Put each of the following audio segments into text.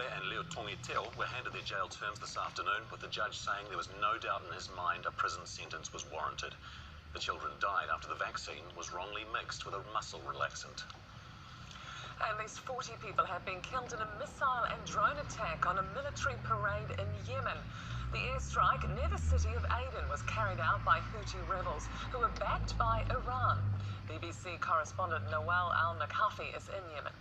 Mole and Leo Tongiteo were handed their jail terms this afternoon, with the judge saying there was no doubt in his mind a prison sentence was warranted. The children died after the vaccine was wrongly mixed with a muscle relaxant. At least 40 people have been killed in a missile and drone attack on a military parade in Yemen. The airstrike near the city of Aden was carried out by Houthi rebels who are backed by Iran. BBC correspondent Noel Al-Nakafi is in Yemen.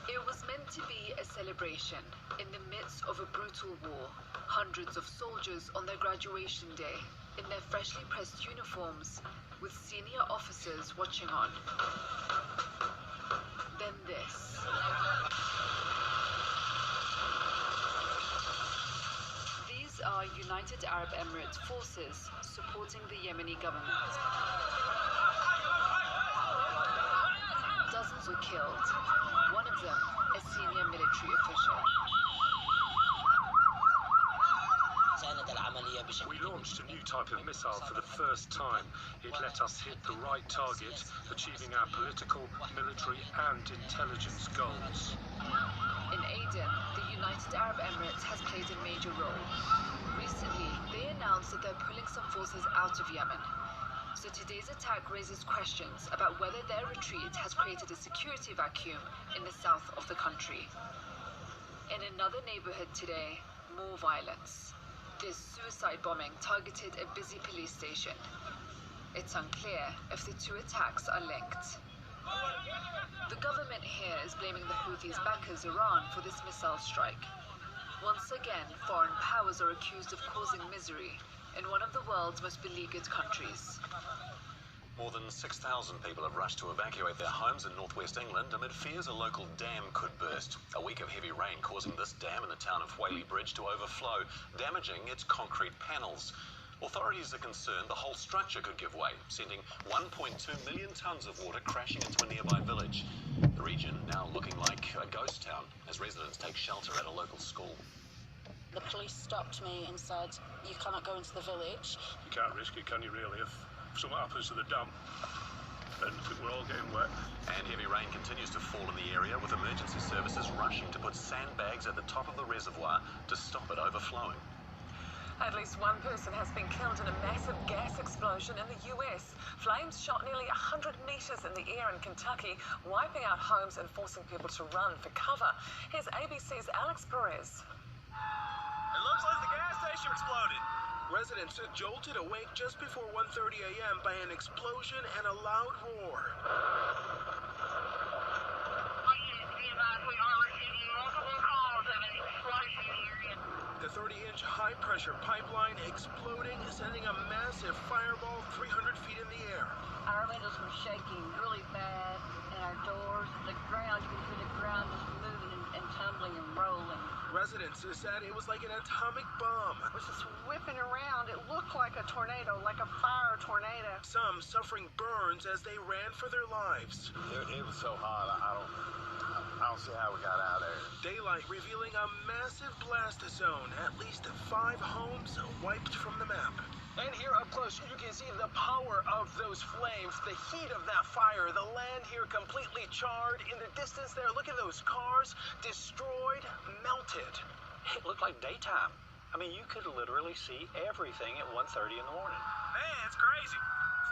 It was meant to be a celebration in the midst of a brutal war. Hundreds of soldiers on their graduation day in their freshly pressed uniforms with senior officers watching on. Then this. These are United Arab Emirates forces supporting the Yemeni government. Dozens were killed, one of them a senior military official. We launched a new type of missile for the first time. It let us hit the right target, achieving our political, military and intelligence goals. In Aden, the United Arab Emirates has played a major role. Recently, they announced that they're pulling some forces out of Yemen. So today's attack raises questions about whether their retreat has created a security vacuum in the south of the country. In another neighborhood today, more violence. This suicide bombing targeted a busy police station. It's unclear if the two attacks are linked. The government here is blaming the Houthis' backers Iran for this missile strike. Once again, foreign powers are accused of causing misery in one of the world's most beleaguered countries. More than 6,000 people have rushed to evacuate their homes in northwest England amid fears a local dam could burst. A week of heavy rain causing this dam in the town of Whaley Bridge to overflow, damaging its concrete panels. Authorities are concerned the whole structure could give way, sending 1.2 million tonnes of water crashing into a nearby village. The region now looking like a ghost town as residents take shelter at a local school. The police stopped me and said, "You cannot go into the village." You can't risk it, can you really, if something happens to the dam? And we're all getting wet. And heavy rain continues to fall in the area, with emergency services rushing to put sandbags at the top of the reservoir to stop it overflowing. At least one person has been killed in a massive gas explosion in the US. Flames shot nearly 100 meters in the air in Kentucky, wiping out homes and forcing people to run for cover. Here's ABC's Alex Perez. It looks like the gas station exploded. Residents jolted awake just before 1:30 a.m. by an explosion and a loud roar. The 30-inch high-pressure pipeline exploding, sending a massive fireball 300 feet in the air. Our windows were shaking really bad, and our doors, the ground, you can feel the ground was moving and tumbling and rolling. Residents said it was like an atomic bomb. It was just whipping around. It looked like a tornado, like a fire tornado. Some suffering burns as they ran for their lives. It was so hot, I don't see how we got out of there. Daylight revealing a massive blast zone. At least 5 homes wiped from the map. And here up close, you can see the power of those flames, the heat of that fire, the land here completely charred. In the distance there, look at those cars, destroyed, melted. It looked like daytime. I mean, you could literally see everything at 1:30 in the morning. Man, it's crazy.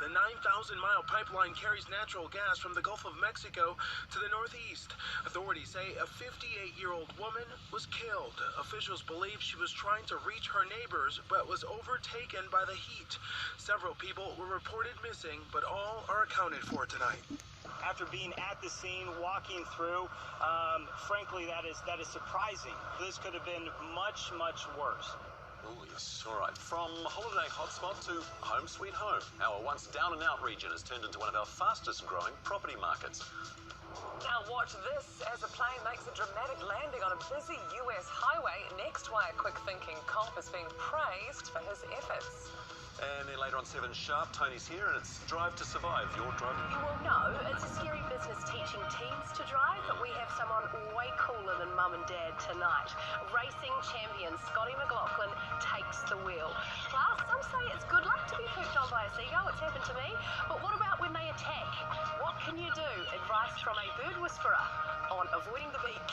The 9,000-mile pipeline carries natural gas from the Gulf of Mexico to the northeast. Authorities say a 58-year-old woman was killed. Officials believe she was trying to reach her neighbors, but was overtaken by the heat. Several people were reported missing, but all are accounted for tonight. After being at the scene, walking through, frankly, that is surprising. This could have been much, much worse. Oh, yes. All right. From holiday hotspot to home sweet home, our once down-and-out region has turned into one of our fastest-growing property markets. Now watch this as a plane makes a dramatic landing on a busy US highway. Next, why a quick-thinking cop is being praised for his efforts. And then later on 7 sharp, Tony's here, and it's Drive to Survive. You're driving. Well, no, it's a scary business teaching teens to drive, but we have someone way cooler than Mum and Dad tonight. Racing champion Scotty McLaughlin takes the wheel. Plus, some say it's good luck to be pooped on by a seagull. It's happened to me. But what about when they attack? What can you do? Advice from a bird whisperer on avoiding the beak.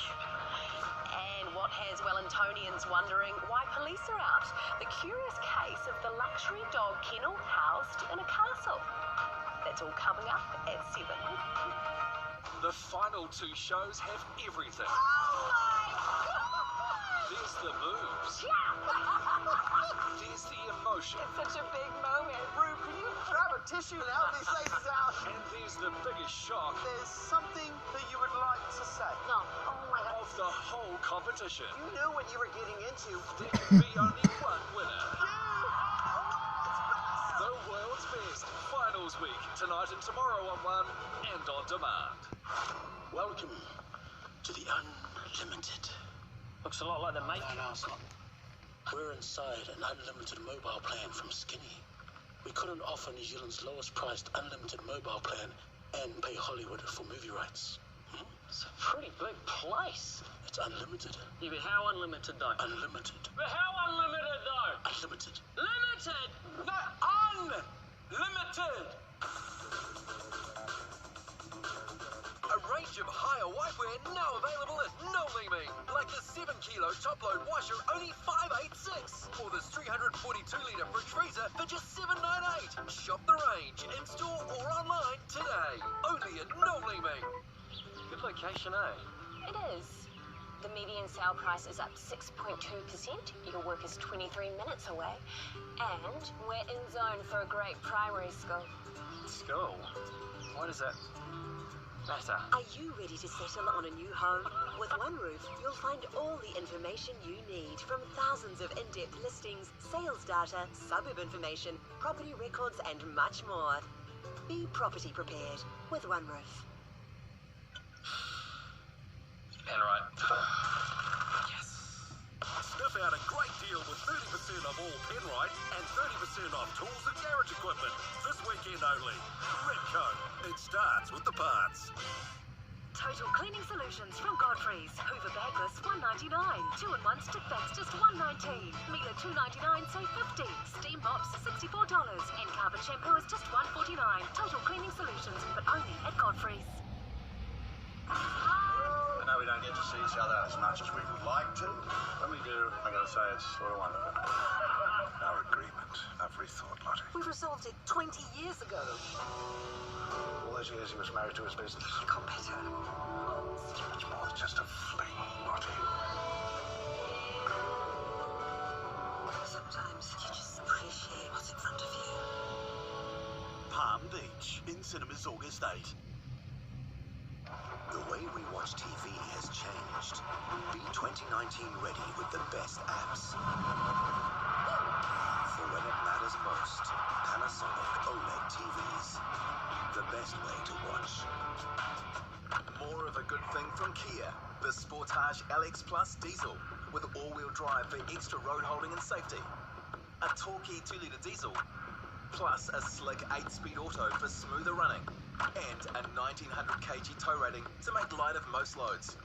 And what has Wellingtonians wondering why police are out? The curious case of the luxury dog kennel housed in a castle. That's all coming up at 7. The final 2 shows have everything. There's the moves. There's the emotion. It's such a big moment. Rue, can you grab a tissue and help me say this out? And there's the biggest shock. There's something that you would like to say. No. Oh my God. Of the whole competition. You knew what you were getting into. There can be only one winner. The world's best finals week, tonight and tomorrow on One and on demand. Welcome to the Unlimited. Looks a lot like the make. No, it's not. We're inside an unlimited mobile plan from Skinny. We couldn't offer New Zealand's lowest priced unlimited mobile plan and pay Hollywood for movie rights. It's a pretty big place. It's unlimited. Yeah, but how unlimited though? Unlimited. But how unlimited though? Unlimited. Limited! The Unlimited! A range of higher whitewear now available at No Mimi. Like the 7-kilo top-load washer, only $586. Or this 342-litre fridge freezer for just $798. Shop the range in-store or online today. Only at No Mimi. Good location, eh? It is. The median sale price is up 6.2%. Your work is 23 minutes away. And we're in zone for a great primary school. School? Why does that matter? Are you ready to settle on a new home? With OneRoof, you'll find all the information you need, from thousands of in-depth listings, sales data, suburb information, property records, and much more. Be property prepared with OneRoof. Penrite. Yes. Sniff out a great deal with 30% off all Penrite and 30% off tools and garage equipment. This weekend only. Repco. It starts with the parts. Total cleaning solutions from Godfrey's. Hoover bagless $1.99. 2-in-1 stick vacs just $1.19. Miele $2.99, save $50. Steam mops $64. And carpet shampoo is just $1.49. Total cleaning solutions, but only at Godfrey's. I know we don't get to see each other as much as we would like to. When we do, I gotta say it's sort of wonderful. Our agreement. Lovely thought, Lottie. We resolved it 20 years ago. All those years he was married to his business. He got better. So much more than just a fling, Lottie. Sometimes you just appreciate what's in front of you. Palm Beach in cinemas August 8. The way we watch TV has changed. Be 2019 ready with the best apps. For when it matters most, Panasonic OLED TVs. The best way to watch. More of a good thing from Kia. The Sportage LX Plus Diesel with all-wheel drive for extra road holding and safety. A torquey 2-litre diesel, plus a slick 8-speed auto for smoother running. And a 1900 kg tow rating to make light of most loads.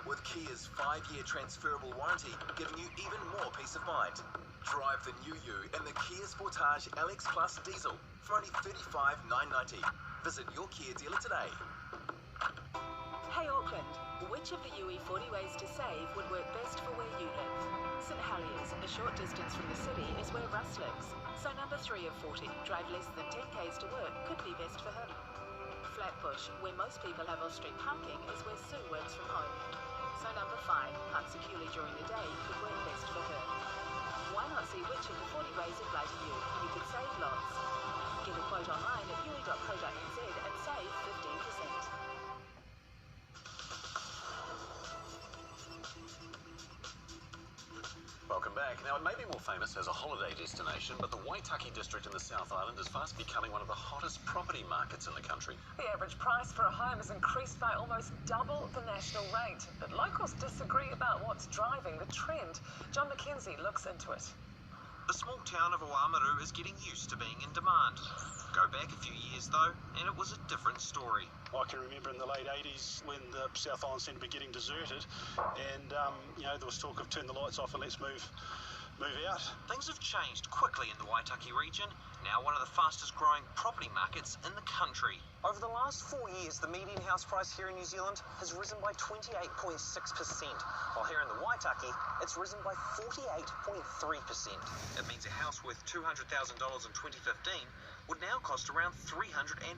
With Kia's 5-year transferable warranty, giving you even more peace of mind. Drive the new you in the Kia Sportage LX Plus Diesel for only $35,990. Visit your Kia dealer today. Hey Auckland, which of the UE40 ways to save would work best for where you live? St Heliers, a short distance from the city, is where Russ lives. So number 3 of 40, drive less than 10 k's to work, could be best for him. Flatbush, where most people have off-street parking, is where Sue works from home. So number 5, park securely during the day, could work best for her. Why not see which of the 40 ways apply to you? You could save lots. Get a quote online at UE.co.nz and save 15%. Welcome back. Now, it may be more famous as a holiday destination, but the Waitaki district in the South Island is fast becoming one of the hottest property markets in the country. The average price for a home has increased by almost double the national rate, but locals disagree about what's driving the trend. John McKenzie looks into it. The small town of Oamaru is getting used to being in demand. Go back a few years though, and it was a different story. I can remember in the late 80s when the South Island seemed to be getting deserted, and there was talk of turn the lights off and let's move out. Things have changed quickly in the Waitaki region. now one of the fastest growing property markets in the country. Over the last 4 years, the median house price here in New Zealand has risen by 28.6%, while here in the Waitaki, it's risen by 48.3%. It means a house worth $200,000 in 2015 would now cost around $340,000.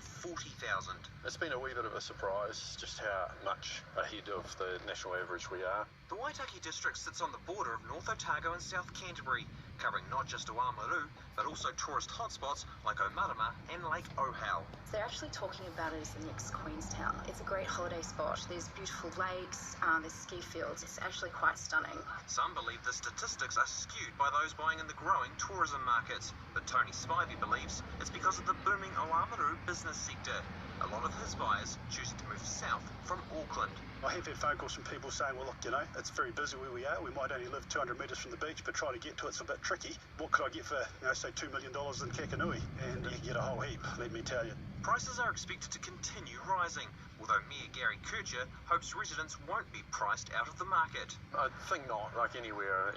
It's been a wee bit of a surprise just how much ahead of the national average we are. The Waitaki district sits on the border of North Otago and South Canterbury, covering not just Oamaru, but also tourist hotspots like Omarama and Lake Ohau. They're actually talking about it as the next Queenstown. It's a great holiday spot. There's beautiful lakes, there's ski fields. It's actually quite stunning. Some believe the statistics are skewed by those buying in the growing tourism market, but Tony Spivey believes it's because of the booming Oamaru business sector. A lot of his buyers choosing to move south from Auckland. I have had phone calls from people saying, well, look, it's very busy where we are. We might only live 200 metres from the beach, but trying to get to it's a bit tricky. What could I get for, say, $2 million in Kakanui? And you can get a whole heap, let me tell you. Prices are expected to continue rising, although Mayor Gary Kircher hopes residents won't be priced out of the market. I think not. Like anywhere,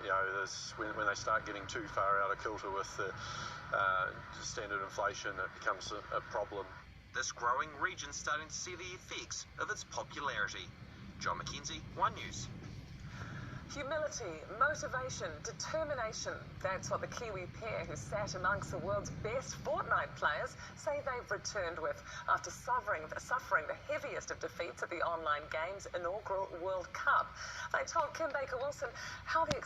when they start getting too far out of kilter with the standard inflation, it becomes a problem. This growing region starting to see the effects of its popularity. John McKenzie, One News. Humility, motivation, determination. That's what the Kiwi pair who sat amongst the world's best Fortnite players say they've returned with after suffering the heaviest of defeats at the online game's inaugural World Cup. They told Kim Baker-Wilson how the